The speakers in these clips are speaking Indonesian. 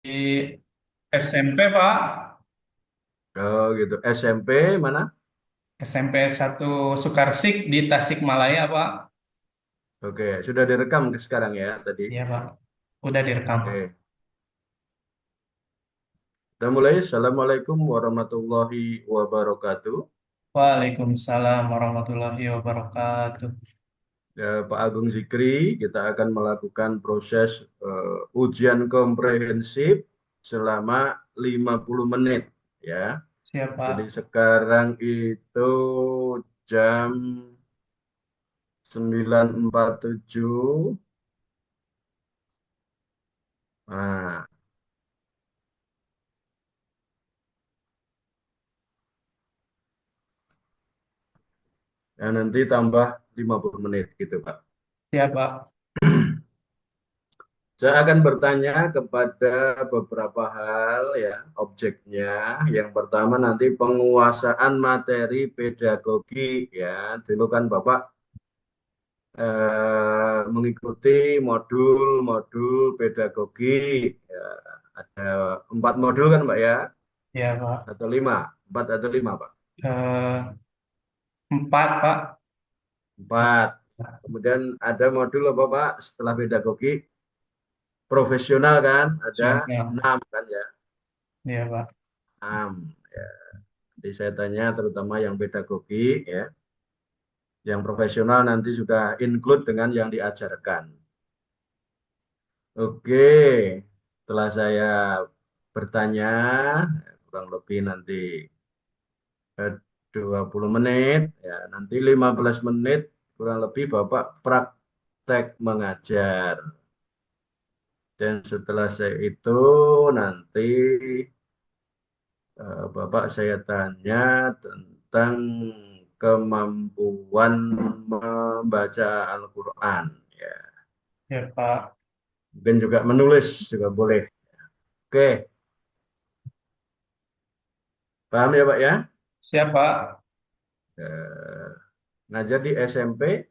Di SMP, Pak. Oh gitu. SMP mana? SMP 1 Sukarsik di Tasikmalaya, Pak. Oke, sudah direkam sekarang ya tadi. Iya, Pak. Udah direkam. Oke, kita mulai. Assalamualaikum warahmatullahi wabarakatuh. Waalaikumsalam warahmatullahi wabarakatuh. Pak Agung Zikri, kita akan melakukan proses ujian komprehensif selama 50 menit ya. Siap, Jadi Pak. sekarang itu jam 9.47. Nah, ya nanti tambah 50 menit gitu, Pak. Siap, Pak. Saya akan bertanya kepada beberapa hal ya, objeknya. Yang pertama nanti penguasaan materi pedagogi ya. Dulu kan Bapak mengikuti modul-modul pedagogi. Ya, ada 4 modul kan Pak ya? Iya, Pak. Atau 5? 4 atau 5 Pak? Eh, 4, Pak. 4. Kemudian ada modul apa Pak setelah pedagogi? Profesional kan? Ada Contoh. 6 kan ya? Iya, Pak. 6. Ya. Jadi saya tanya terutama yang pedagogi ya, yang profesional nanti sudah include dengan yang diajarkan. Oke, setelah saya bertanya, kurang lebih nanti eh, 20 menit, ya nanti 15 menit kurang lebih Bapak praktek mengajar. Dan setelah saya itu nanti Bapak saya tanya tentang kemampuan membaca Al-Quran. Ya, Iya, Pak. mungkin juga menulis juga boleh. Oke, paham ya Pak ya? Siap, Pak. Eh, Ngajar di SMP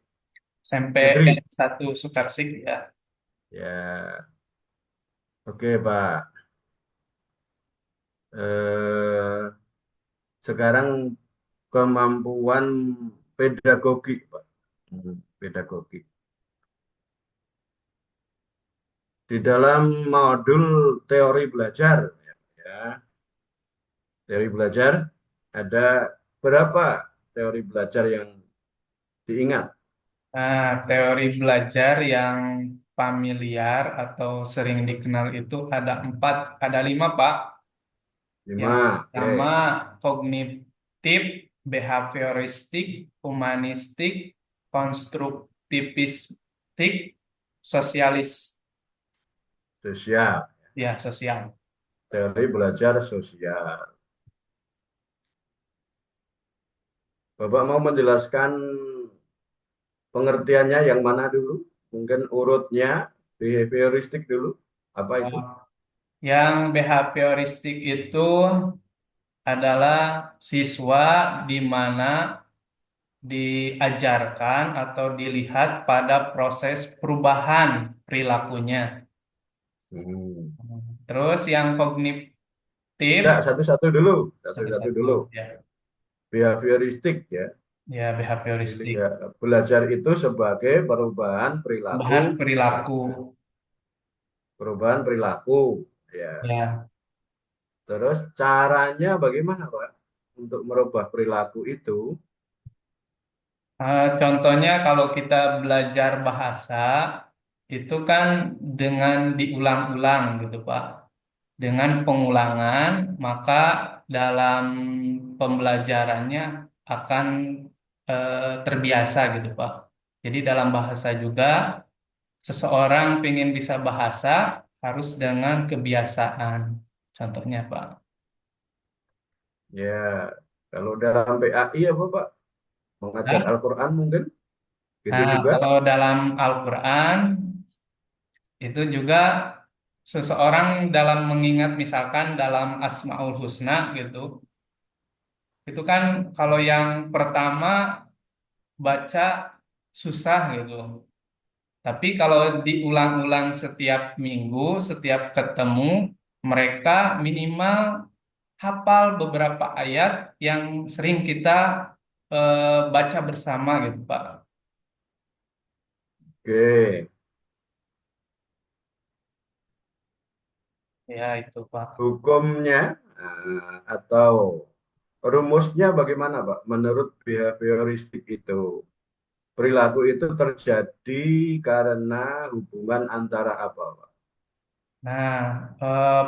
SMP negeri. 1 Sukarsik, ya. Ya, oke Pak. Eh, Sekarang kemampuan pedagogi Pak. Pedagogi. Di dalam modul teori belajar, ya, teori belajar ada berapa teori belajar yang diingat? Nah, teori belajar yang familiar atau sering dikenal itu ada 4, ada 5, Pak. Yang 5. pertama Oke. kognitif, behavioristik, humanistik, konstruktivistik, sosialis. Sosial. Ya, sosial. Teori belajar sosial. Bapak mau menjelaskan pengertiannya yang mana dulu? Mungkin urutnya behavioristik dulu. Apa itu? Yang behavioristik itu adalah siswa di mana diajarkan atau dilihat pada proses perubahan perilakunya. Hmm. Terus yang kognitif Enggak, satu-satu dulu. Satu-satu satu-satu dulu. ya, Behavioristik ya. ya behavioristik, Belajar itu sebagai perubahan perilaku, bahan perilaku perubahan perilaku. Ya. ya. Terus caranya bagaimana, Pak? Untuk merubah perilaku itu. Contohnya kalau kita belajar bahasa itu kan dengan diulang-ulang gitu Pak. Dengan pengulangan maka dalam pembelajarannya akan terbiasa gitu Pak. Jadi dalam bahasa juga seseorang ingin bisa bahasa harus dengan kebiasaan. Contohnya Pak. Ya, kalau dalam PAI apa, Pak? Mengajar Ya. Al-Quran mungkin? Gitu Nah, juga? kalau dalam Al-Quran itu juga seseorang dalam mengingat misalkan dalam Asmaul Husna gitu. Itu kan kalau yang pertama baca susah gitu. Tapi kalau diulang-ulang setiap minggu, setiap ketemu, mereka minimal hafal beberapa ayat yang sering kita baca bersama gitu, Pak. Oke. Ya, itu, Pak. Hukumnya atau rumusnya bagaimana, Pak? Menurut behavioristik itu, perilaku itu terjadi karena hubungan antara apa, Pak? Nah,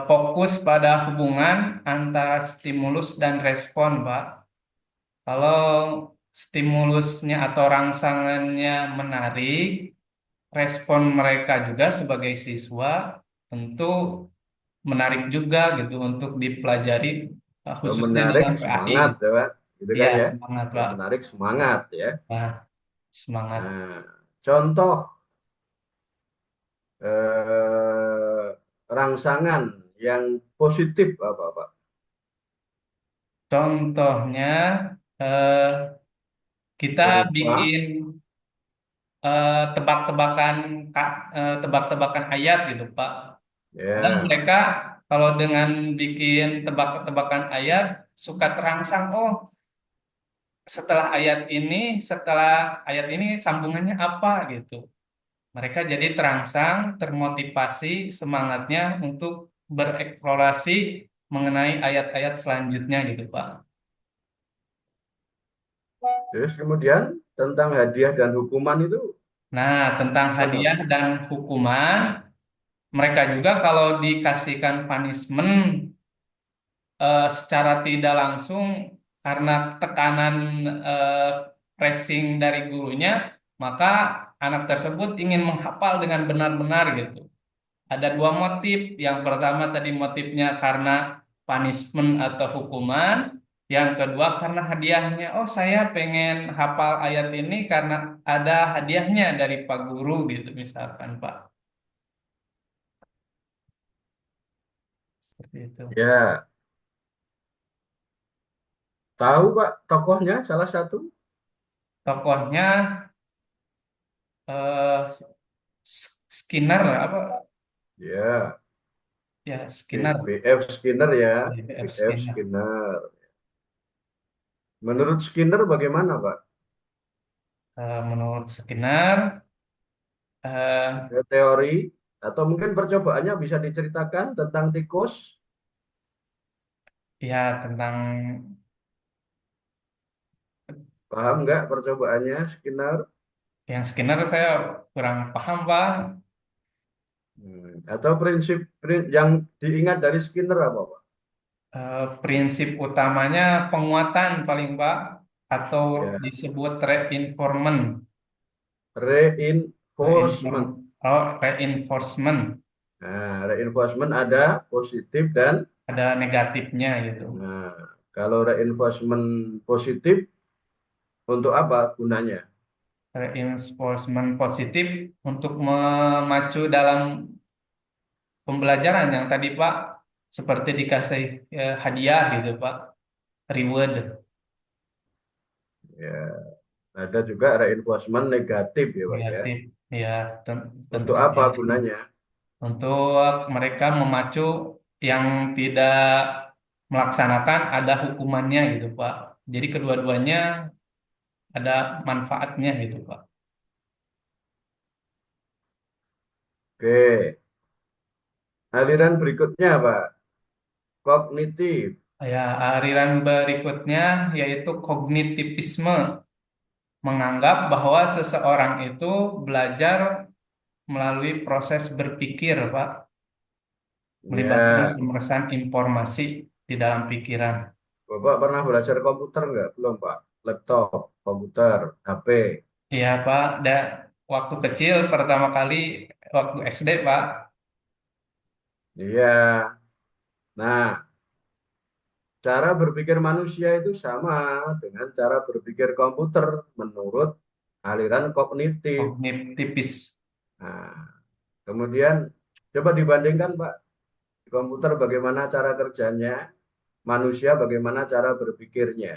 fokus pada hubungan antara stimulus dan respon, Pak. Kalau stimulusnya atau rangsangannya menarik, respon mereka juga sebagai siswa tentu menarik juga gitu untuk dipelajari, Kalau khususnya menarik dalam PAI. semangat, ya, Pak. Gitu Iya, kan ya? semangat, Kalau Pak. menarik semangat ya. Nah, semangat. Nah, contoh rangsangan yang positif apa, Pak? Contohnya, eh, kita Berupa bikin tebak-tebakan tebak-tebakan ayat gitu, Pak. Kadang ya, mereka kalau dengan bikin tebak-tebakan ayat suka terangsang, oh setelah ayat ini sambungannya apa gitu. Mereka jadi terangsang, termotivasi semangatnya untuk bereksplorasi mengenai ayat-ayat selanjutnya gitu, Pak. terus kemudian tentang hadiah dan hukuman itu Nah, tentang mana, hadiah Pak? dan hukuman, mereka juga kalau dikasihkan punishment secara tidak langsung karena tekanan eh, pressing dari gurunya, maka anak tersebut ingin menghafal dengan benar-benar gitu. Ada dua motif. Yang pertama tadi motifnya karena punishment atau hukuman. Yang kedua karena hadiahnya. Oh, saya pengen hafal ayat ini karena ada hadiahnya dari Pak Guru gitu misalkan, Pak. Seperti itu. Ya, tahu Pak tokohnya salah satu? Tokohnya eh, Skinner apa? Ya, Ya, Skinner. B.F. Skinner ya, BF B.F. Skinner. Skinner. Menurut Skinner bagaimana, Pak? Menurut Skinner, eh, Ada teori atau mungkin percobaannya bisa diceritakan tentang tikus? ya tentang Paham nggak percobaannya Skinner? yang Skinner saya kurang paham, Pak. Atau yang diingat dari Skinner apa, Pak? Prinsip utamanya penguatan paling Pak atau Ya, disebut reinforcement. reinforcement. Reinforcement. Nah, reinforcement ada positif dan Ada negatifnya gitu. nah, kalau reinforcement positif untuk apa gunanya? Reinforcement positif untuk memacu dalam pembelajaran yang tadi Pak seperti dikasih hadiah gitu Pak, reward Ya, ada juga reinforcement negatif ya, Pak ya. negatif ya Untuk tentunya apa gunanya? untuk mereka memacu yang tidak melaksanakan ada hukumannya gitu Pak. Jadi kedua-duanya ada manfaatnya gitu Pak. Oke, aliran berikutnya, Pak. Kognitif. Ya, aliran berikutnya yaitu kognitivisme, menganggap bahwa seseorang itu belajar melalui proses berpikir, Pak, melibatkan Ya, pemeriksaan informasi di dalam pikiran. Bapak pernah belajar komputer nggak? Belum, Pak. Laptop, komputer, HP. Iya, Pak, waktu kecil pertama kali waktu SD, Pak. Iya. Nah, cara berpikir manusia itu sama dengan cara berpikir komputer menurut aliran kognitif. Kognitivis. Nah, kemudian coba dibandingkan, Pak. Di komputer bagaimana cara kerjanya, manusia bagaimana cara berpikirnya.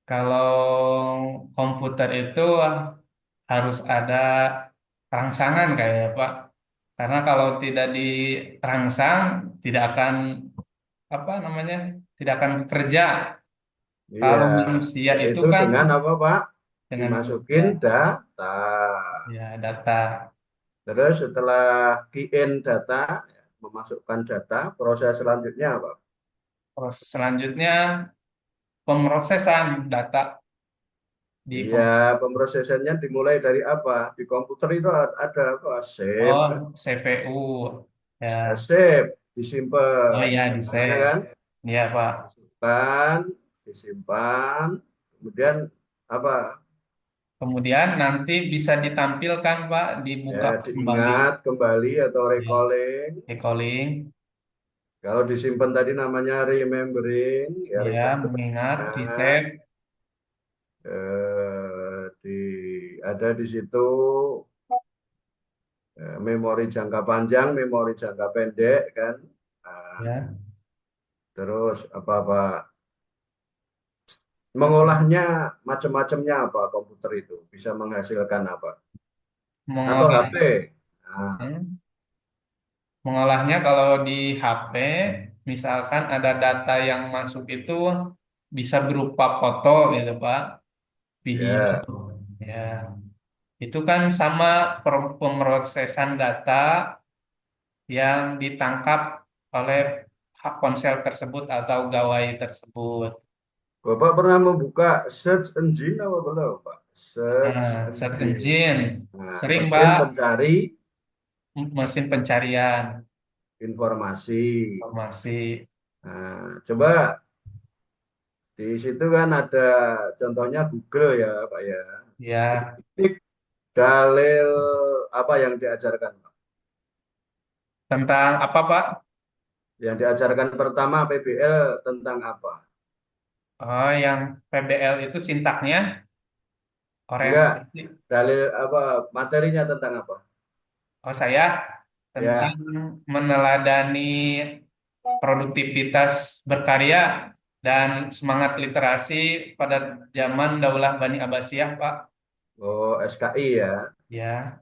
Kalau komputer itu harus ada rangsangan kayak Pak. Karena kalau tidak dirangsang, tidak akan apa namanya, tidak akan bekerja. Iya, Kalau manusia itu yaitu kan dengan apa Pak? dengan Dimasukin bekerja, data. ya data, Terus setelah key in data, memasukkan data, proses selanjutnya apa? proses selanjutnya pemrosesan data di Iya, pemrosesannya dimulai dari apa? Di komputer itu ada apa? Save, kan? oh CPU ya. Save, Oh disimpan. ya, di Namanya save. kan? Ya, Pak. Disimpan, disimpan. Kemudian apa? Kemudian nanti bisa ditampilkan, Pak, Ya, dibuka kembali. diingat kembali atau Ya, recalling. recalling. Kalau disimpan tadi namanya remembering, ya Ya, mengingat, remembering. reset. Ada di situ memori jangka panjang, memori jangka pendek kan. Nah, Ya, terus apa-apa mengolahnya macam-macamnya apa komputer itu bisa menghasilkan apa atau mengolah. HP. Nah, Hmm. Mengolahnya kalau di HP, misalkan ada data yang masuk itu bisa berupa foto gitu, Pak, video. ya, Ya, itu kan sama pemrosesan data yang ditangkap oleh hak ponsel tersebut atau gawai tersebut. Bapak pernah membuka search engine apa belum, Pak? Search Nah, search engine. engine, Nah, sering mesin Pak, pencari mesin pencarian informasi. informasi. Nah, coba di situ kan ada contohnya Google ya, Pak ya. Itu Ya, ketik dalil apa yang diajarkan, Pak? tentang apa Pak? Yang diajarkan pertama PBL tentang apa? Oh, yang PBL itu sintaknya Enggak, orientasi. dalil apa materinya tentang apa? Oh, saya tentang Ya, meneladani produktivitas berkarya dan semangat literasi pada zaman Daulah Bani Abbasiyah, Pak. oh SKI ya. Ya,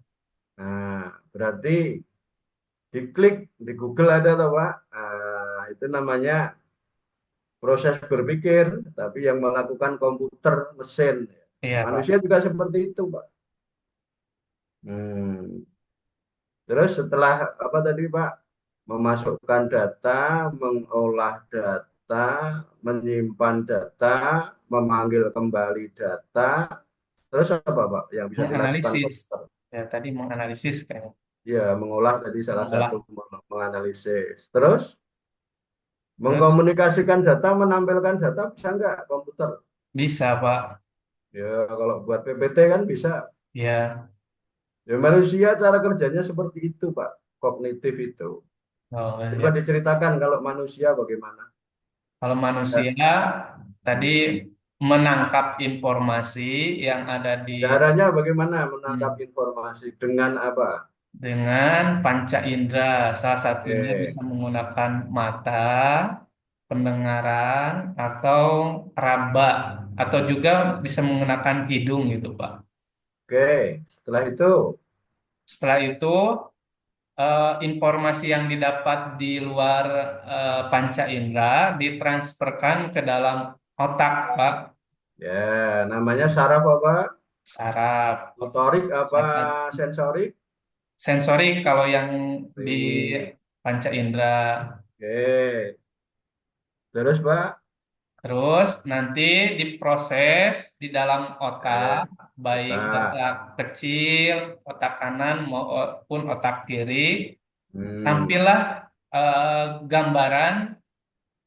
Nah, berarti diklik di Google ada tuh, Pak. Nah, itu namanya proses berpikir, tapi yang melakukan komputer mesin. iya Manusia Pak. juga seperti itu, Pak. Hmm. Terus setelah apa tadi, Pak? Memasukkan data, mengolah data, menyimpan data, memanggil kembali data. Terus apa, Pak? Yang bisa dilakukan Menganalisis. komputer? Ya, tadi menganalisis kayak Ya, mengolah tadi salah satu mengolah. menganalisis. Terus Terus mengkomunikasikan data, menampilkan data bisa nggak komputer? bisa Pak. Ya, kalau buat PPT kan bisa. Ya, Ya, manusia cara kerjanya seperti itu, Pak. Kognitif itu. oh, Coba ya. diceritakan kalau manusia bagaimana? Kalau Ya, manusia tadi hmm. menangkap informasi yang ada di Caranya bagaimana menangkap hmm, informasi dengan apa? dengan panca indera. Salah satunya Oke, bisa menggunakan mata, pendengaran, atau raba, atau juga bisa menggunakan hidung gitu, Pak. oke. Setelah itu, Setelah itu informasi yang didapat di luar panca indera ditransferkan ke dalam otak, Pak. ya namanya saraf apa? Saraf. Motorik apa? Saraf. Sensorik? Sensorik kalau yang di Oke, panca indera. oke. Terus, Pak? Terus nanti diproses di dalam otak, Eh, baik otak. otak kecil, otak kanan maupun otak kiri. Hmm, Tampillah gambaran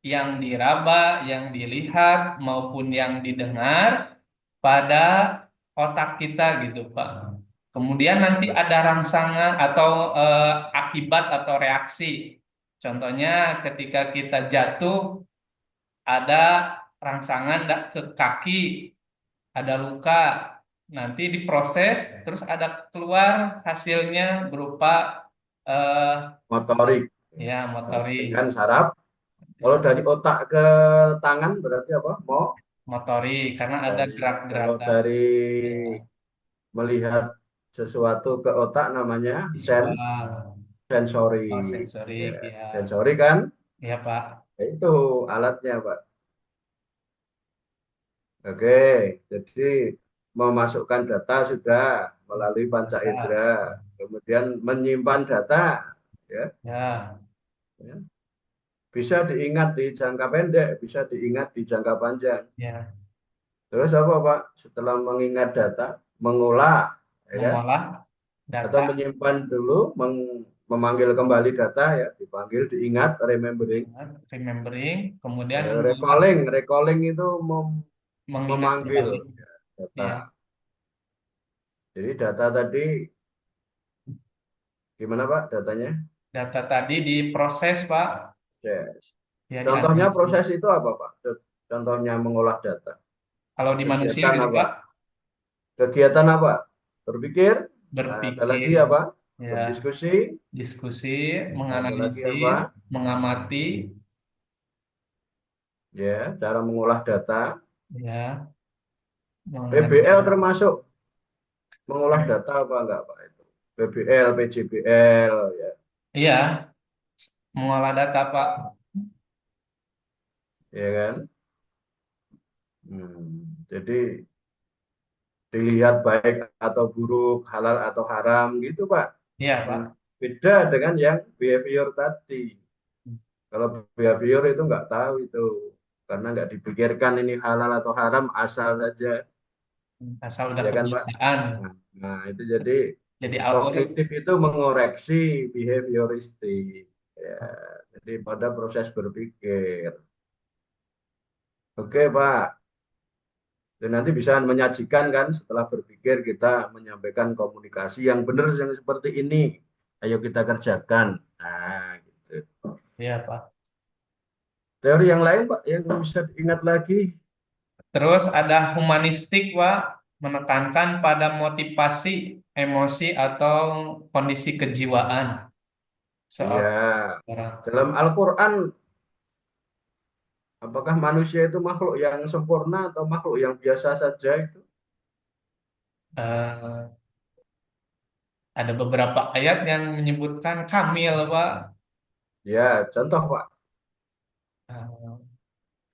yang diraba, yang dilihat maupun yang didengar pada otak kita gitu, Pak. Kemudian nanti ada rangsangan atau akibat atau reaksi. Contohnya ketika kita jatuh ada rangsangan ke kaki, ada luka. Nanti diproses terus ada keluar hasilnya berupa eh, motorik. ya Motorik motorik. kan saraf. Kalau dari otak ke tangan berarti apa? Motorik karena ada Kalau gerak-gerakan dari ya, melihat sesuatu ke otak namanya visual. sensorik. Oh, Ya, sensorik, ya. sensorik kan? Ya, Pak. Ya, itu alatnya, Pak. Oke, jadi memasukkan data sudah melalui panca Ya, indera, kemudian menyimpan data, ya, ya, ya. Bisa diingat di jangka pendek, bisa diingat di jangka panjang. ya. Terus apa, Pak? Setelah mengingat data, mengolah, ya kan? Mengolah Atau data, menyimpan dulu, memanggil kembali data, ya, dipanggil, diingat, remembering. remembering, kemudian mengolah, Recalling, recalling itu mengingat memanggil, kembali. ya, data. Ya, Jadi data tadi gimana, Pak, datanya? data tadi diproses, Pak. Yes. Ya, Contohnya dianalisis. proses itu apa, Pak? Contohnya mengolah data. Kalau di manusia Kegiatan gitu, apa? Pak, Kegiatan apa? Berpikir. Ada lagi berpikir, apa? ya, Berdiskusi. diskusi, Ada lagi menganalisis, apa? mengamati, Ya, cara mengolah data. ya, PBL menganalisis. termasuk mengolah data apa enggak, Pak? Itu. PBL, PJBL, ya, Iya, mengolah data, Pak. ya kan? Jadi dilihat baik atau buruk, halal atau haram gitu, Pak. Iya, Hmm, Pak. Beda dengan yang behavior tadi. Kalau behavior itu nggak tahu itu, karena nggak dipikirkan ini halal atau haram, asal saja, Asal udah ya kan, Pak? kebiasaan. Nah, itu jadi Jadi algoritma. kognitif itu mengoreksi behavioristik. Ya, jadi pada proses berpikir. Oke, Pak. Dan nanti bisa menyajikan kan setelah berpikir kita menyampaikan komunikasi yang benar yang seperti ini. Ayo kita kerjakan. Nah, gitu. Iya, Pak. Teori yang lain, Pak, yang bisa diingat lagi. Terus ada humanistik, Pak, menekankan pada motivasi, emosi, atau kondisi kejiwaan Iya, seorang. dalam Al-Quran, apakah manusia itu makhluk yang sempurna atau makhluk yang biasa saja itu? Eh, ada beberapa ayat yang menyebutkan kamil, Pak. Ya, contoh, Pak. Eh,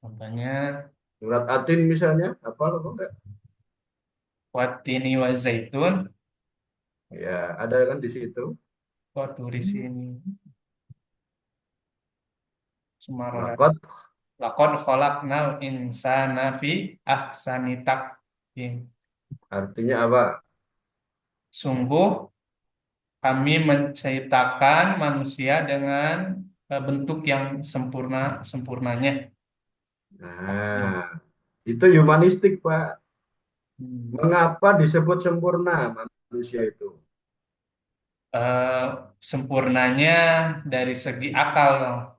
contohnya, Surat Atin misalnya, apa apa enggak? watini wa zaitun, Ya, ada kan di situ. wa turi sini, sumarola. Lakot, Laqad khalaqnal insana fi ahsani taqwim. artinya apa? Sungguh kami menciptakan manusia dengan bentuk yang sempurnanya. Nah, itu humanistik, Pak. Hmm. Mengapa disebut sempurna manusia itu? Eh, Sempurnanya dari segi akal.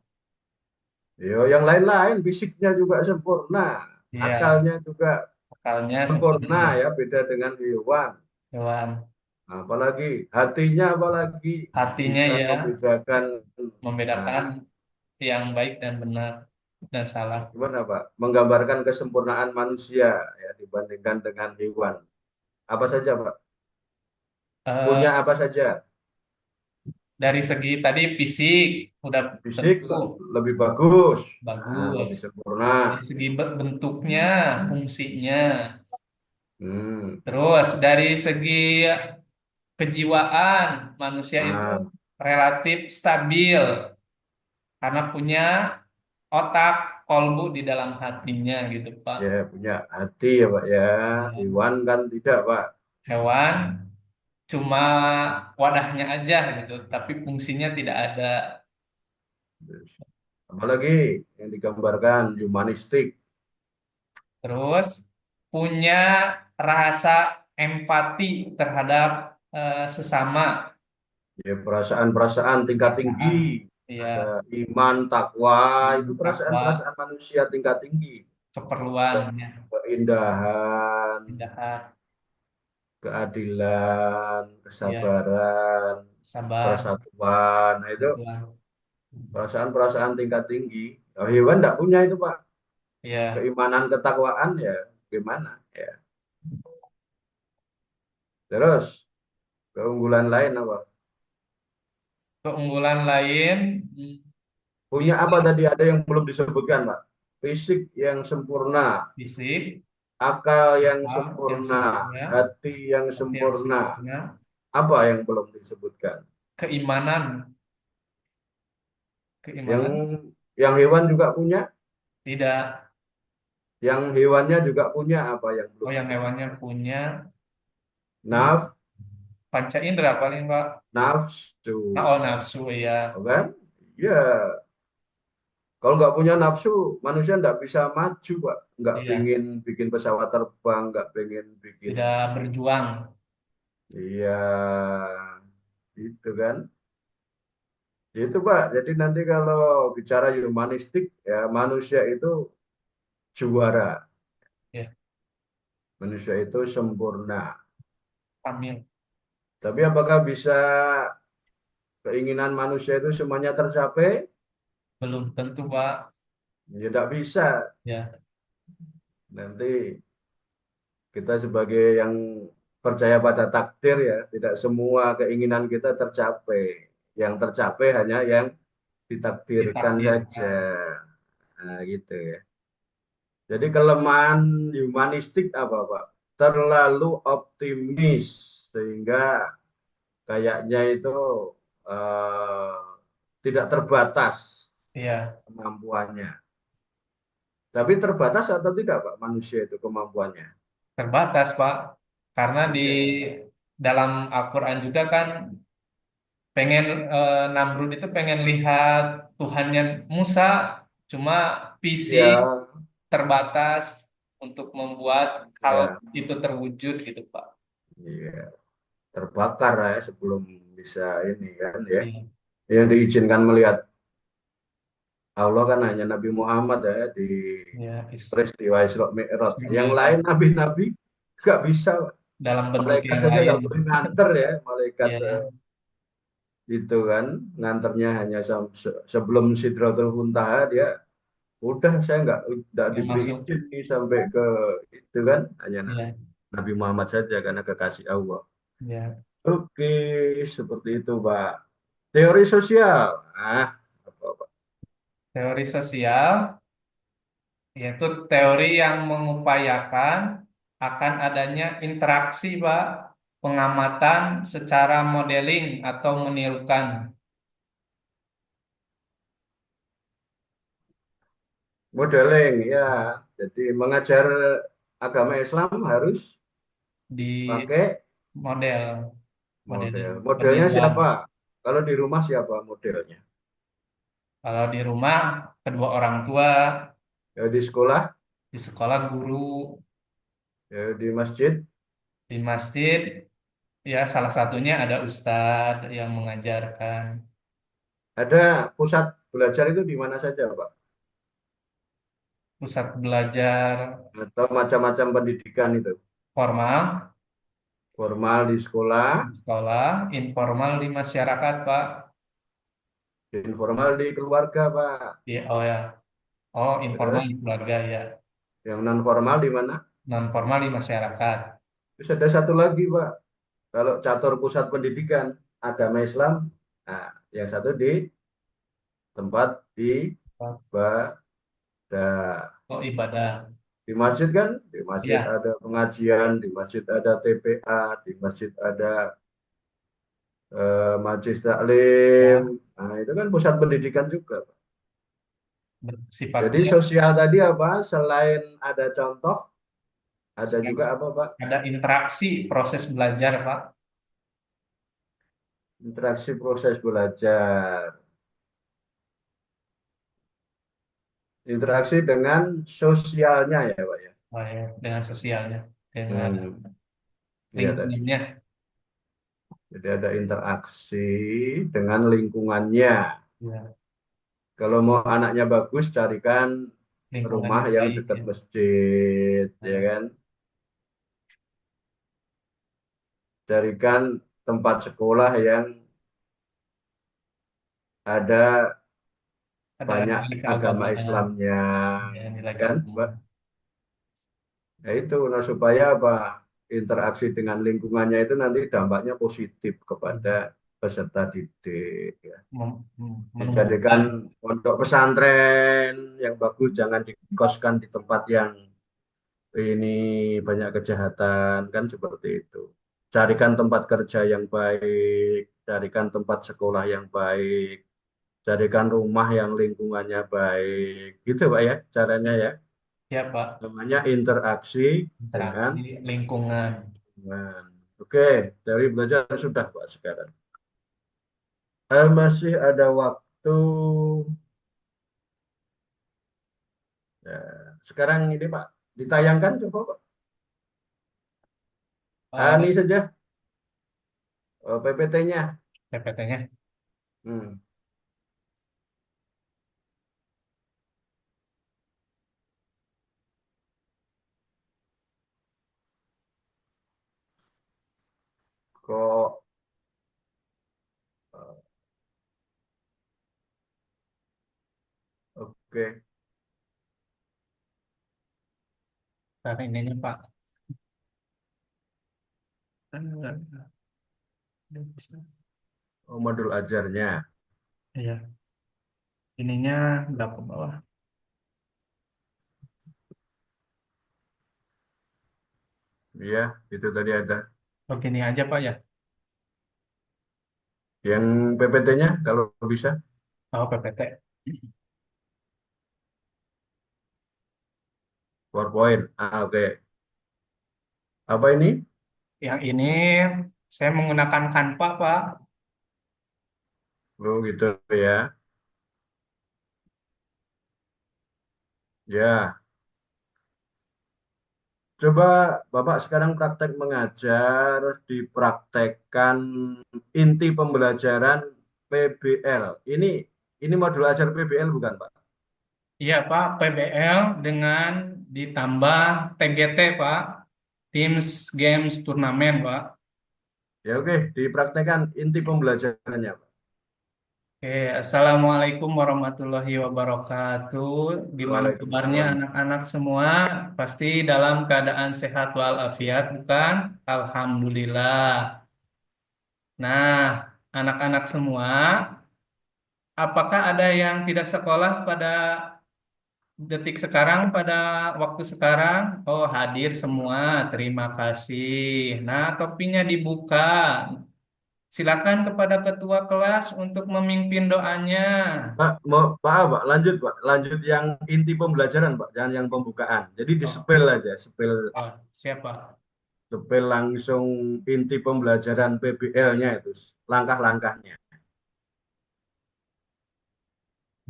Yo, yang lain-lain, fisiknya juga sempurna, Ya, akalnya juga akalnya sempurna, sempurna. ya, beda dengan hewan. Hewan. Apalagi hatinya, apalagi Hatinya bisa ya membedakan. membedakan Nah, yang baik dan benar dan salah. gimana, Pak? Menggambarkan kesempurnaan manusia, ya, dibandingkan dengan hewan. Apa saja, Pak? Eh, Punya apa saja? dari segi tadi fisik udah Fisik tentu lebih bagus, nah, bagus. lebih sempurna. Dari segi bentuknya, fungsinya. Hmm. Terus dari segi kejiwaan, manusia itu Nah, relatif stabil karena punya otak kolbu di dalam hatinya gitu, Pak. ya, punya hati, ya, Pak, ya. Ya. Hewan kan tidak, Pak. Hewan cuma wadahnya aja gitu, tapi fungsinya tidak ada. Apalagi yang digambarkan humanistik, Terus punya rasa empati terhadap sesama ya, perasaan-perasaan tingkat perasaan. tinggi, Ya, ada iman, takwa, itu takwa, perasaan-perasaan manusia tingkat tinggi. keperluan, Ada ya, keindahan, tindakan, keadilan, ya, kesabaran, sabar, persatuan. Nah, itu bantuan. perasaan-perasaan tingkat tinggi. Oh, hewan tidak punya itu, Pak. Ya, Keimanan, ketakwaan, ya gimana? Ya. Terus keunggulan lain apa? Keunggulan lain hmm, Punya bisa apa tadi? Ada yang belum disebutkan, Pak. Fisik yang sempurna, fisik, akal yang akal yang sempurna, sempurna, hati yang hati yang sempurna. sempurna, Apa yang belum disebutkan? keimanan, Yang keimanan yang hewan juga punya, tidak. yang hewannya juga punya apa yang Oh, belum yang hewannya disebutkan? punya hmm, Naf, panca indera paling Pak. nafsu, Nah, oh nafsu ya, oh kan? Ya, kalau nggak punya nafsu, manusia nggak bisa maju, Pak. Nggak iya, pengen bikin pesawat terbang, nggak pengen bikin, tidak berjuang. iya, itu kan? Itu Pak. Jadi nanti kalau bicara humanistik, ya manusia itu juara, Ya, manusia itu sempurna. Kamil. Tapi apakah bisa keinginan manusia itu semuanya tercapai? Belum tentu Pak. Ya tidak bisa. Ya, Nanti kita sebagai yang percaya pada takdir ya, tidak semua keinginan kita tercapai. Yang tercapai hanya yang ditakdirkan saja. ditakdirkan. Nah, gitu ya. Jadi kelemahan humanistik apa, Pak? Terlalu optimis sehingga kayaknya itu eh, tidak terbatas Iya, kemampuannya. Tapi terbatas atau tidak, Pak, manusia itu kemampuannya? terbatas Pak. Karena di Iya. dalam Al-Quran juga kan pengen Namrud itu pengen lihat Tuhannya Musa, cuma fisik Iya, terbatas untuk membuat hal iya, itu terwujud gitu Pak. iya. Terbakar ya sebelum bisa ini kan ya. Iya, Yang diizinkan melihat Allah kan hanya Nabi Muhammad ya di iya, peristiwa Isra Mi'raj. Yang lain Mi'raj. nabi-nabi nggak bisa. Dalam bentuk Malaikat yang saja lain. nggak boleh nganter ya. Malaikat Ya, itu kan nganternya hanya sebelum Sidratul Muntaha dia udah saya nggak yang diberi masuk. izin nih sampai ke itu kan hanya Ya, Nabi Muhammad saja karena kekasih Allah. ya. Oke, seperti itu, Pak. Teori sosial. Ah, apa, Pak? Teori sosial yaitu teori yang mengupayakan akan adanya interaksi, Pak, pengamatan secara modeling atau menirukan Modeling, ya. Jadi mengajar agama Islam harus di pakai model, model. modeling, Modelnya peniruan. siapa? Kalau di rumah siapa modelnya? Kalau di rumah, kedua orang tua, Ya, di sekolah, di sekolah guru, ya, di masjid. di masjid, ya salah satunya ada ustadz yang mengajarkan. Ada pusat belajar itu di mana saja, Pak? Pusat belajar Atau macam-macam pendidikan itu. formal Formal di sekolah, di sekolah, informal di masyarakat, Pak. informal di keluarga, Pak. Oh ya, oh informal Terus di keluarga ya, yang non formal di mana? non formal di masyarakat. Terus ada satu lagi, Pak. Kalau catur pusat pendidikan agama Islam, nah, yang satu di tempat ibadah. Oh ibadah, Di masjid kan, di masjid ya, ada pengajian, di masjid ada TPA, di masjid ada majelis taklim. ya Nah, itu kan pusat pendidikan juga. Jadi sifatnya sosial tadi apa? Selain ada contoh, ada juga apa, Pak? ada interaksi proses belajar, Pak. Interaksi proses belajar. Interaksi dengan sosialnya ya, Pak ya. Oh, ya, dengan sosialnya, dengan Iya tadi. lingkungannya, Jadi ada interaksi dengan lingkungannya. ya, Kalau mau anaknya bagus, carikan lingkungan rumah yang yang baik, dekat ya. masjid, ya Nah, kan? Carikan tempat sekolah yang ada ada banyak nilai agama keagamaan, Islamnya, ya, nilai kan, Mbak? keagamaan. Ya itu, nah supaya apa? Interaksi dengan lingkungannya itu nanti dampaknya positif kepada Ya. peserta didik. Ya. Dijadikan menumbuhkan. pondok pesantren yang bagus, jangan dikoskan di tempat yang ini banyak kejahatan, kan seperti itu. Carikan tempat kerja yang baik, carikan tempat sekolah yang baik, carikan rumah yang lingkungannya baik. Gitu Pak ya, caranya ya. Ya, Pak. Namanya interaksi dengan Interaksi lingkungan. lingkungan. Oke, dari belajar sudah Pak sekarang. Masih ada waktu. Ya, sekarang ini Pak, ditayangkan coba Pak. Ini saja PPT-nya. PPT-nya. Hmm. Kok oke. Karena ininya, Pak. Oh, modul ajarnya. Iya, ininya udah ke bawah. Iya, itu tadi ada. Oh, gini aja, Pak ya. Yang PPT-nya kalau bisa, Oh, PPT. PowerPoint. Oke. Apa ini? Yang ini saya menggunakan Canva, Pak. Oh, gitu ya. Ya, coba Bapak sekarang praktek mengajar, dipraktekkan inti pembelajaran PBL. Ini modul ajar PBL bukan, Pak? Iya, Pak. PBL dengan ditambah TGT, Pak. Teams Games Turnamen, Pak. Ya oke, dipraktekkan inti pembelajarannya, Pak. Oke, Assalamualaikum warahmatullahi wabarakatuh. Gimana kabarnya Waalaikumsalam. anak-anak semua? Pasti dalam keadaan sehat walafiat, bukan? Alhamdulillah. Nah, anak-anak semua, apakah ada yang tidak sekolah pada detik sekarang, pada waktu sekarang? Oh, hadir semua. Terima kasih. Nah, topinya dibuka. Silakan kepada ketua kelas untuk memimpin doanya. Pak, Pak, lanjut Pak, lanjut yang inti pembelajaran Pak, jangan yang pembukaan. Jadi Oh, disepel aja, sepel, oh, siapa? sepel langsung inti pembelajaran PBL-nya itu, langkah-langkahnya.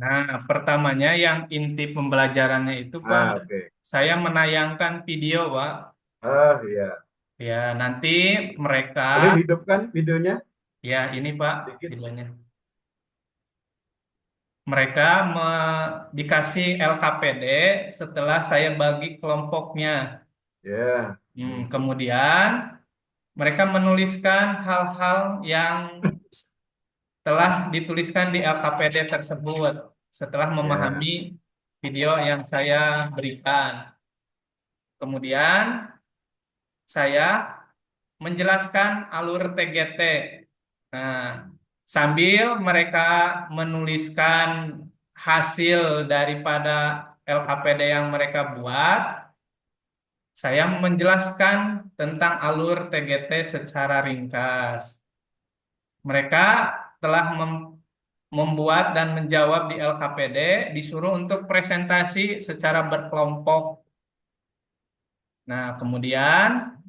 Nah, pertamanya yang inti pembelajarannya itu, Pak, Oke. saya menayangkan video, Pak. Iya. Ya, nanti mereka, Boleh hidupkan videonya ya ini Pak, sedikit. videonya. Mereka dikasih LKPD setelah saya bagi kelompoknya. Ya. Kemudian mereka menuliskan hal-hal yang telah dituliskan di LKPD tersebut setelah Ya. memahami video yang saya berikan. Kemudian saya menjelaskan alur TGT. Nah, sambil mereka menuliskan hasil daripada LKPD yang mereka buat, saya menjelaskan tentang alur TGT secara ringkas. Mereka telah membuat dan menjawab di LKPD, disuruh untuk presentasi secara berkelompok. Nah, kemudian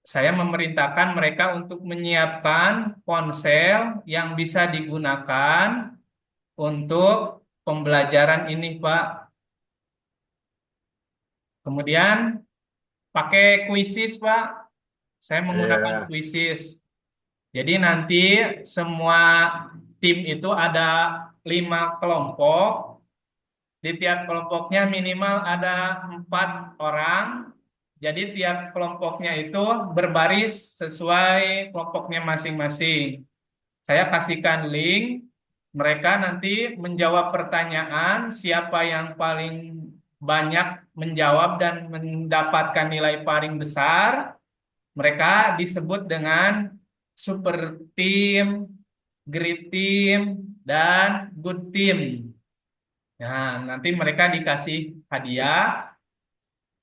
saya memerintahkan mereka untuk menyiapkan ponsel yang bisa digunakan untuk pembelajaran ini, Pak. Kemudian pakai kuisis, Pak. Saya menggunakan Ya. kuisis. Jadi nanti semua tim itu ada 5 kelompok. Di tiap kelompoknya minimal ada 4 orang. Jadi tiap kelompoknya itu berbaris sesuai kelompoknya masing-masing. Saya kasihkan link, mereka nanti menjawab pertanyaan, siapa yang paling banyak menjawab dan mendapatkan nilai paling besar, mereka disebut dengan super team, great team, dan good team. Nah, nanti mereka dikasih hadiah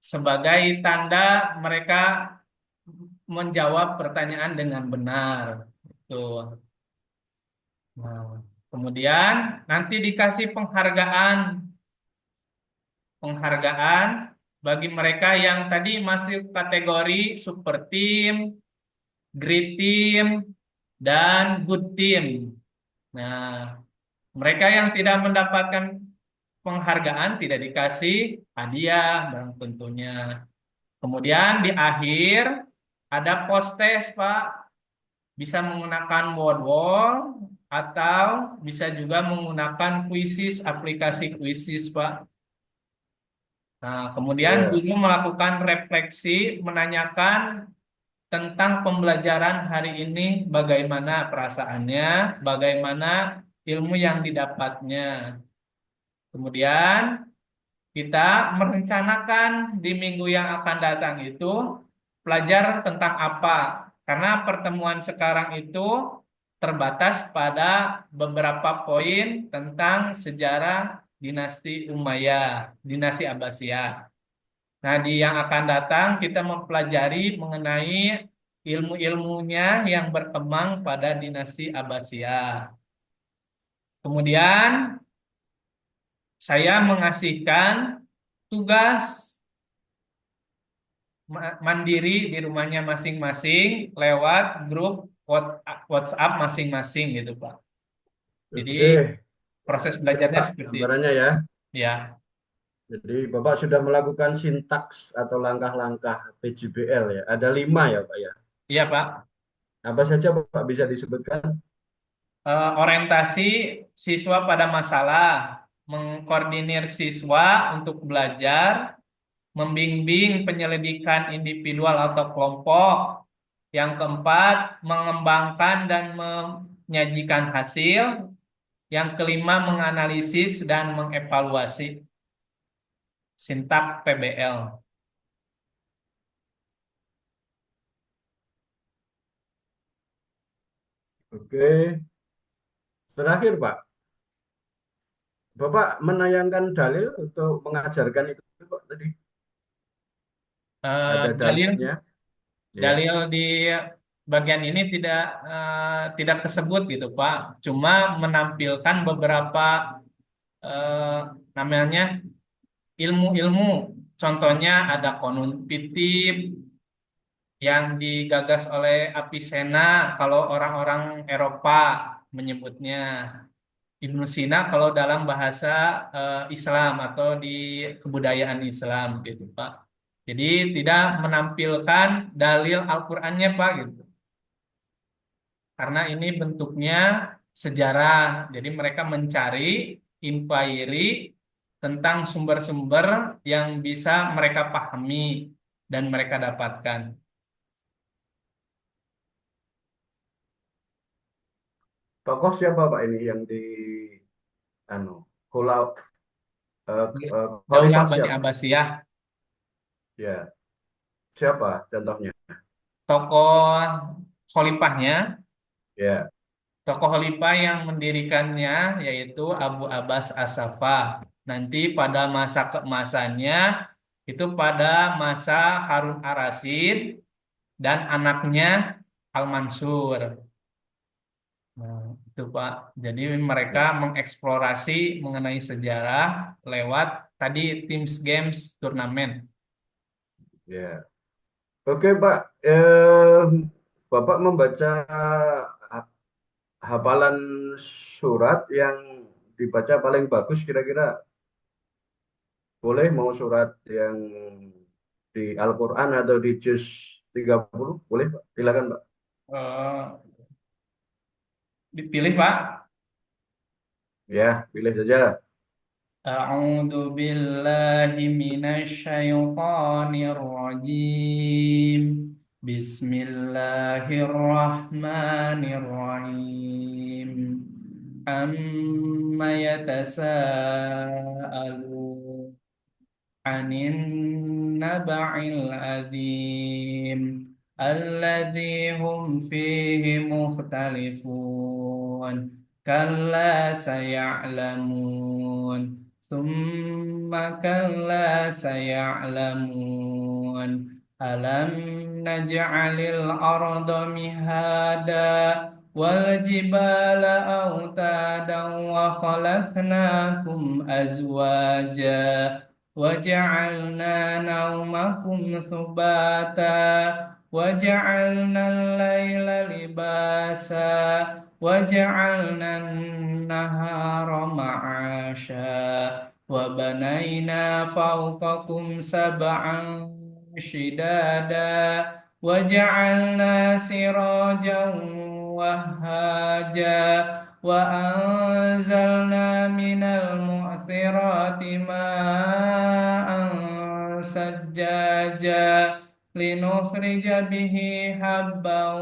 sebagai tanda mereka menjawab pertanyaan dengan benar. Itu. Nah, kemudian nanti dikasih penghargaan bagi mereka yang tadi masuk kategori super team, great team, dan good team. Nah, mereka yang tidak mendapatkan penghargaan tidak dikasih hadiah, dan tentunya. Kemudian di akhir ada post test, Pak. Bisa menggunakan word wall atau bisa juga menggunakan quizzes, aplikasi quizzes, Pak. Nah, kemudian Ya, guru melakukan refleksi, menanyakan tentang pembelajaran hari ini, bagaimana perasaannya, bagaimana ilmu yang didapatnya. Kemudian kita merencanakan di minggu yang akan datang itu belajar tentang apa. Karena pertemuan sekarang itu terbatas pada beberapa poin tentang sejarah dinasti Umayyah, dinasti Abbasiyah. Nah, di yang akan datang kita mempelajari mengenai ilmu-ilmunya yang berkembang pada dinasti Abbasiyah. Kemudian saya mengasihkan tugas mandiri di rumahnya masing-masing lewat grup WhatsApp masing-masing gitu, Pak. Jadi oke. proses Oke, belajarnya Pak, seperti itu. gambarannya ya. Ya, Jadi Bapak sudah melakukan sintaks atau langkah-langkah PJBL ya. Ada 5 ya Pak ya. iya, Pak. Apa saja Pak bisa disebutkan? Orientasi siswa pada masalah, mengkoordinir siswa untuk belajar, membimbing penyelidikan individual atau kelompok. Yang keempat, mengembangkan dan menyajikan hasil. Yang kelima, menganalisis dan mengevaluasi sintak PBL. Oke. Terakhir Pak, Bapak menayangkan dalil untuk mengajarkan itu Pak tadi. Ada Dalil dalilnya. Ya. dalil di bagian ini tidak tersebut gitu, Pak. Cuma menampilkan beberapa eh, namanya ilmu-ilmu. Contohnya ada konun fitip yang digagas oleh Avicenna kalau orang-orang Eropa menyebutnya. Ibnu Sina kalau dalam bahasa Islam atau di kebudayaan Islam gitu, Pak. Jadi tidak menampilkan dalil Al-Qur'annya, Pak, gitu. Karena ini bentuknya sejarah. Jadi mereka mencari inquiry tentang sumber-sumber yang bisa mereka pahami dan mereka dapatkan. Tokoh siapa Pak ini yang di anu Kulau Daulah Khalifah Bani siapa? Abbasiyah, Ya. Siapa contohnya? tokoh khalifahnya. Ya. Tokoh khalifah yang mendirikannya yaitu Abu Abbas As-Safa. Nanti pada masa keemasannya itu pada masa Harun Ar-Rasyid dan anaknya Al-Mansur. Nah, itu Pak. Jadi mereka mengeksplorasi mengenai sejarah lewat tadi Teams Games turnamen. Ya. Oke, Pak. Bapak membaca hafalan surat yang dibaca paling bagus kira-kira boleh mau surat yang di Al-Quran atau di Juz 30 boleh Pak? Silakan Pak. Eh, Dipilih Pak. Ya, pilih saja. أعوذ بالله من الشيطان الرجيم بسم الله الرحمن الرحيم عما يتساءلون عن النبع العظيم الذي هم فيه مختلفون كلا سيعلمون ثم كلا سيعلمون ألم نجعل الأرض مهادا والجبال أوتادا وخلقناكم أزواجا وجعلنا نومكم سباتا وجعلنا الليل لباسا وجعلنا النهار معاشا وبنينا فوقكم سبعا شدادا وجعلنا سراجا وهاجا وأنزلنا من المعثرات ماء سجاجا لنخرج به حبا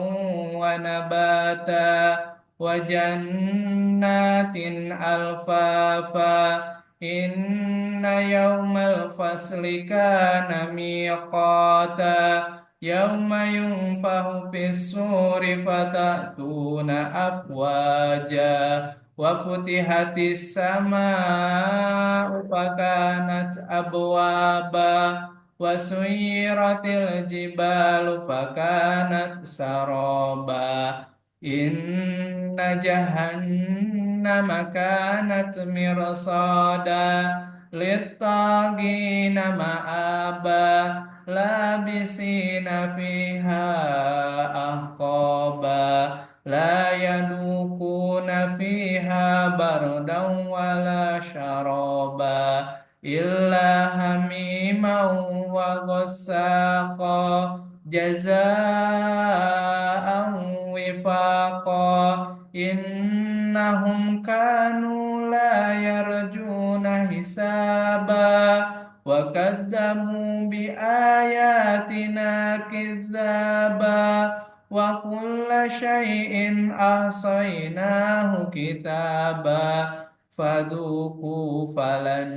ونباتا وجنات ألفافا إن يوم الفصل كان ميقاتا يوم ينفخ في الصور فتأتون أفواجا وفتحت السماء فكانت أبوابا وسيرت الجبال فكانت سرابا إن جهنم كانت مرصادا للطاغين مآبا لابسين فيها أحقابا لا يذوقون فيها بردا ولا شرابا إلا حميما وغساقا جزاء وفاقا إنهم كانوا لا يرجون حسابا وكذبوا بآياتنا كذابا وكل شيء أحصيناه كتابا فذوقوا فلن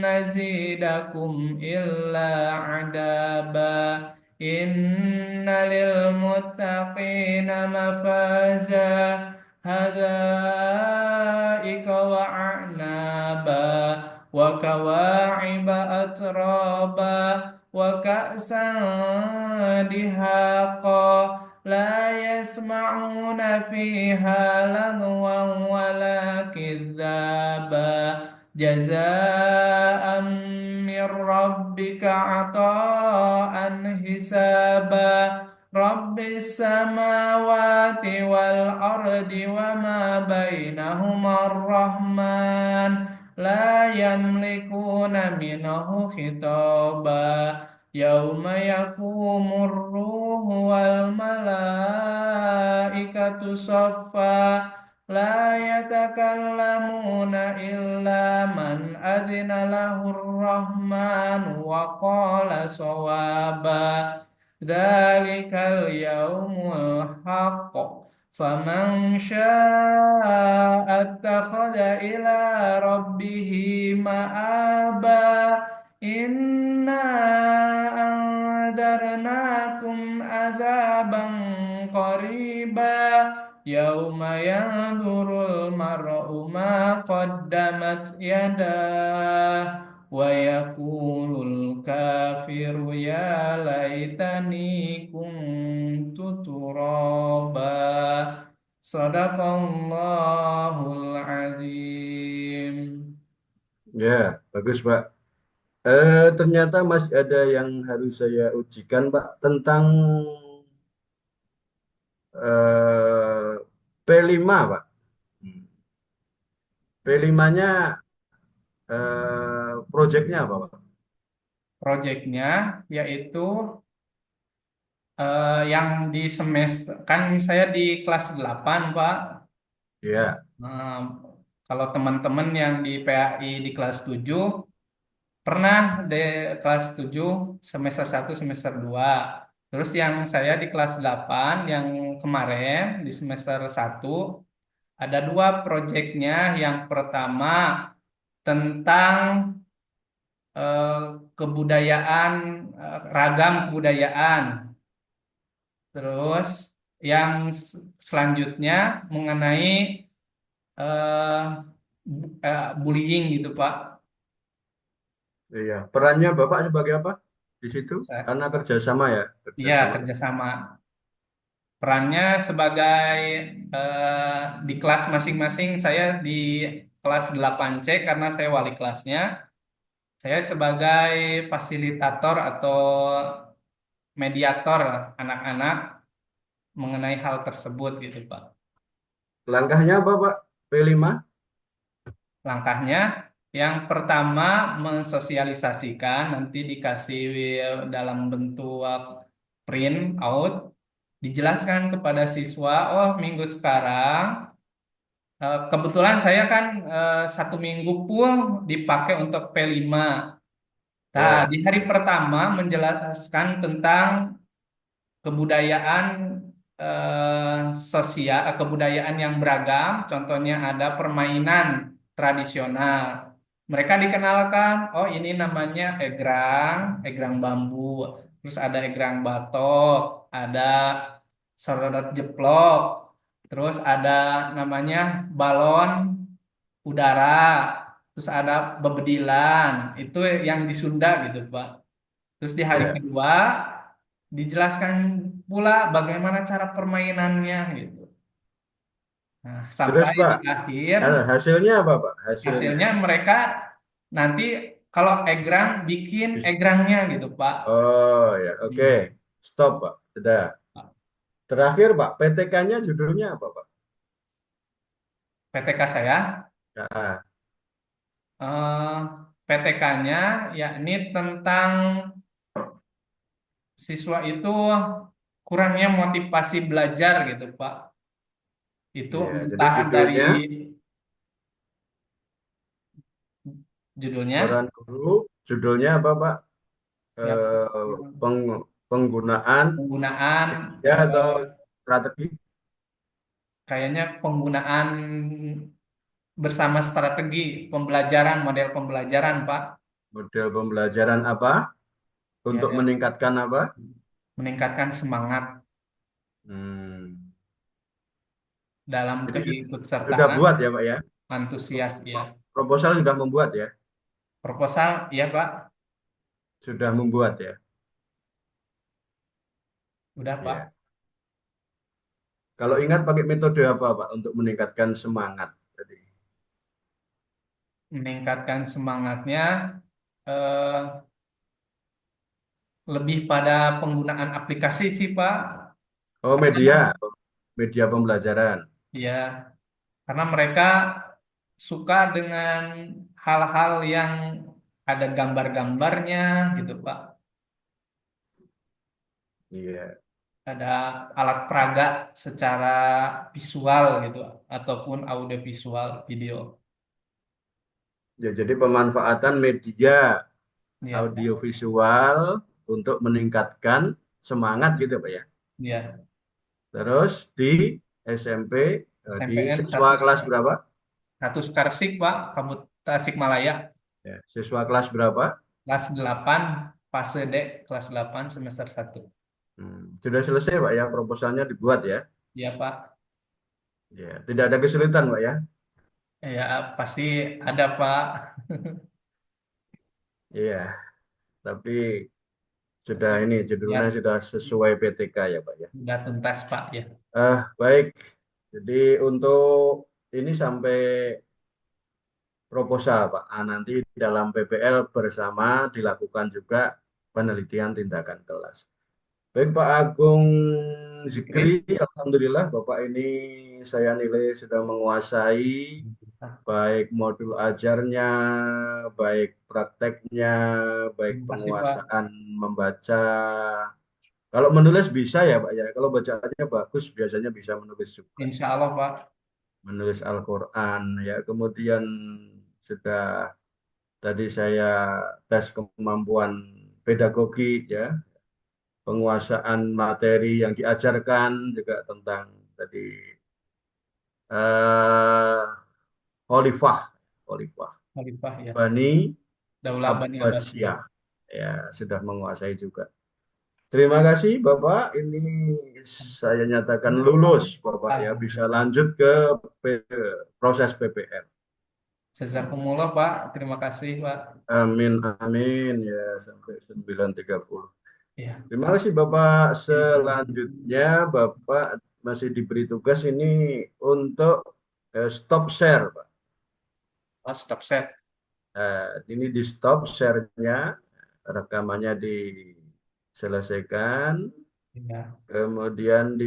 نزيدكم إلا عذابا إن للمتقين مفازا حدائق وأعنابا وكواعب أترابا وكأسا دهاقا لا يسمعون فيها لغوا ولا كذابا جزاء من ربك عطاء حسابا رب السماوات والأرض وما بينهما الرحمن لا يملكون منه خطابا يوم يقوم الروح والملائكة صفا لا يتكلمون إلا من أذن له الرحمن وقال صوابا ذلك اليوم الحق فمن شاء اتخذ إلى ربه مآبا إنا أنذرناكم عذابا قريبا يوم ينظر المرء ما قدمت يداه ويقول الكافر يا ليتني كنت ترابا صدق الله العظيم. Ya, bagus Pak. Ternyata masih ada yang harus saya ujikan Pak tentang P5 Pak. P5-nya proyeknya apa Pak? Proyeknya yaitu yang di semester kan saya di kelas 8 Pak. Ya, Nah, kalau teman-teman yang di PAI di kelas 7 pernah di kelas 7 semester 1 semester 2. Terus yang saya di kelas 8 yang kemarin di semester 1 ada dua proyeknya. Yang pertama tentang eh, kebudayaan, ragam kebudayaan. Terus yang selanjutnya mengenai eh, bullying gitu Pak. Iya. Perannya Bapak sebagai apa di situ? Saya, Karena kerjasama ya, ya kerjasama. kerjasama. Perannya sebagai di kelas masing-masing, saya di kelas 8C karena saya wali kelasnya. Saya sebagai fasilitator atau mediator anak-anak mengenai hal tersebut gitu Pak. Langkahnya apa Pak? P5? Langkahnya yang pertama mensosialisasikan, nanti dikasih dalam bentuk print out, dijelaskan kepada siswa, oh minggu sekarang kebetulan saya kan 1 minggu full dipakai untuk P5. Nah, di Ya, hari pertama menjelaskan tentang kebudayaan sosial, kebudayaan yang beragam. Contohnya ada permainan tradisional. Mereka dikenalkan, oh ini namanya egrang, egrang bambu. Terus ada egrang batok, ada sorotot jeplok. Terus ada namanya balon udara. Terus ada bebedilan. Itu yang di Sunda gitu, Pak. Terus di hari ya. kedua dijelaskan pula bagaimana cara permainannya gitu. Nah, Terus sampai di Pak, akhir hasilnya apa Pak? Hasilnya? hasilnya mereka nanti kalau egrang bikin egrangnya gitu, Pak. Oh ya, oke. Hmm. Stop Pak. Sudah. Terakhir Pak, PTK-nya judulnya apa Pak? PTK saya, Ya, PTK-nya yakni tentang siswa itu kurangnya motivasi belajar gitu, Pak. Itu iya. Jadi entah dari judulnya judulnya, peran guru, judulnya apa Pak? ya Penggunaan penggunaan ya atau strategi kayaknya penggunaan bersama strategi pembelajaran, model pembelajaran, Pak. model pembelajaran apa Ya, untuk ya. meningkatkan apa? Meningkatkan semangat Hmm. dalam Jadi sudah keikutsertaan, buat ya Pak ya? antusias, ya. Proposal sudah membuat ya? Proposal, ya, Pak. Sudah membuat ya? Udah, Iya. Pak. Kalau ingat pakai metode apa Pak untuk meningkatkan semangat tadi? Meningkatkan semangatnya eh, lebih pada penggunaan aplikasi sih, Pak. Oh Karena, media, media pembelajaran. ya, karena mereka suka dengan hal-hal yang ada gambar-gambarnya gitu, Pak. Iya. Ada alat peraga secara visual gitu ataupun audio visual video. Ya, jadi pemanfaatan media Ya, Pak. audiovisual untuk meningkatkan semangat gitu Pak ya. Ya, Terus di SMP, di SMPN siswa kelas berapa? satu Karsik, Pak, Kabut Tasikmalaya, Ya, siswa kelas berapa? kelas 8 fase D, kelas 8 semester 1. Sudah selesai Pak ya, proposalnya dibuat ya. Ya, Pak. Ya, tidak ada kesulitan Pak ya. Ya, pasti ada, Pak. Iya, tapi sudah ini judulnya Ya, sudah sesuai PTK ya Pak ya. udah tuntas, Pak, ya. Baik. Jadi untuk ini sampai proposal Pak. Nanti dalam PPL bersama dilakukan juga penelitian tindakan kelas. Baik Pak Agung Zikri, Oke. Alhamdulillah Bapak ini saya nilai sudah menguasai baik modul ajarnya, baik prakteknya, baik Terima kasih, Pak. penguasaan membaca. Kalau menulis bisa ya Pak ya, kalau bacaannya bagus biasanya bisa menulis juga. Insya Allah, Pak. Menulis Al-Quran ya, kemudian sudah tadi saya tes kemampuan pedagogi ya, penguasaan materi yang diajarkan juga tentang tadi eh Khalifah, Khalifah Khalifah, ya. Bani Daulah Bani Abbasiyah. Abbasiyah ya sudah menguasai juga. Terima kasih Bapak. Ini saya nyatakan lulus Bapak ya. Bisa Alhamdulillah. lanjut ke proses PPL. Jazakumullah Pak. Terima kasih Pak. Amin, amin ya sampai 9.30. Ya, Terima kasih Bapak. ya sama-sama. Selanjutnya Bapak masih diberi tugas ini untuk stop share, Pak. Oh, stop set. Ini di stop share-nya, rekamannya diselesaikan, Ya. kemudian di